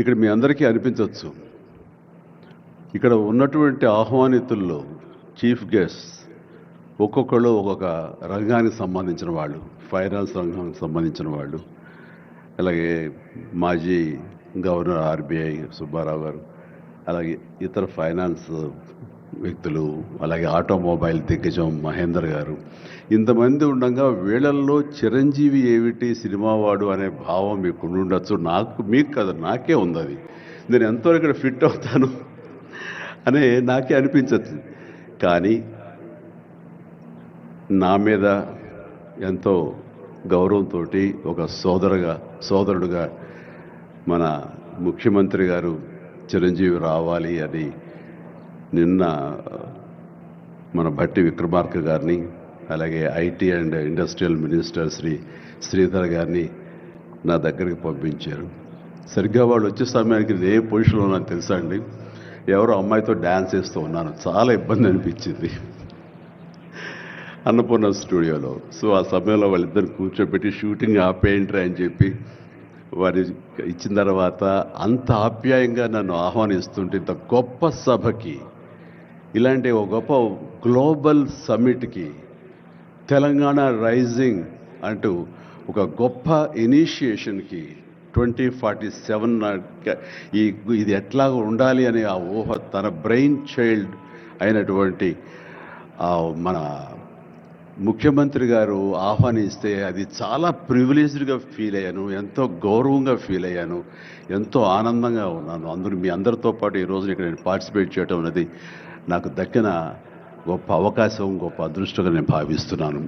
ఇక్కడ మీ అందరికీ అనిపించవచ్చు, ఇక్కడ ఉన్నటువంటి ఆహ్వానితుల్లో చీఫ్ గెస్ట్ ఒక్కొక్కళ్ళు ఒక్కొక్క రంగానికి సంబంధించిన వాళ్ళు, ఫైనాన్స్ రంగానికి సంబంధించిన వాళ్ళు, అలాగే మాజీ గవర్నర్ ఆర్బీఐ సుబ్బారావు గారు, అలాగే ఇతర ఫైనాన్స్ వ్యక్తులు, అలాగే ఆటోమొబైల్ దిగ్గజం మహేందర్ గారు, ఇంతమంది ఉండగా వీళ్ళల్లో చిరంజీవి ఏమిటి సినిమావాడు అనే భావం మీకు ఉండొచ్చు. మీకు కదా, నాకే ఉంది అది. నేను ఎంతో ఇక్కడ ఫిట్ అవుతాను అనే నాకే అనిపించచ్చు. కానీ నా మీద ఎంతో గౌరవంతో ఒక సోదరుడుగా మన ముఖ్యమంత్రి గారు చిరంజీవి రావాలి అని నిన్న మన భట్టి విక్రమార్క గారిని, అలాగే IT and industrial minister Sridhar గారిని నా దగ్గరికి పంపించారు. సరిగ్గా వాళ్ళు వచ్చే సమయానికి నేను ఏ పొజిషన్లో ఉన్నాను తెలుసా అండి? ఎవరో అమ్మాయితో డ్యాన్స్ చేస్తూ ఉన్నాను. చాలా ఇబ్బంది అనిపించింది అన్నపూర్ణ స్టూడియోలో. సో ఆ సమయంలో వాళ్ళిద్దరు కూర్చోబెట్టి షూటింగ్ ఆపేయంట్రా అని చెప్పి వారి ఇచ్చిన తర్వాత అంత ఆప్యాయంగా నన్ను ఆహ్వానిస్తుంటే, ఇంత గొప్ప సభకి, ఇలాంటి ఒక గొప్ప గ్లోబల్ సమ్మిట్కి, తెలంగాణ రైజింగ్ అంటూ ఒక గొప్ప ఇనిషియేషన్కి 2047 ఇది ఎట్లా ఉండాలి అనే ఆ ఊహ తన బ్రెయిన్ చైల్డ్ అయినటువంటి మన ముఖ్యమంత్రి గారు ఆహ్వానిస్తే అది చాలా ప్రివిలేజ్డ్గా ఫీల్ అయ్యాను, ఎంతో గౌరవంగా ఫీల్ అయ్యాను, ఎంతో ఆనందంగా ఉన్నాను. మీ అందరితో పాటు ఈరోజు ఇక్కడ నేను పార్టిసిపేట్ చేయడం అనేది నాకు దక్కిన గొప్ప అవకాశం, గొప్ప అదృష్టంగా నేను భావిస్తున్నాను.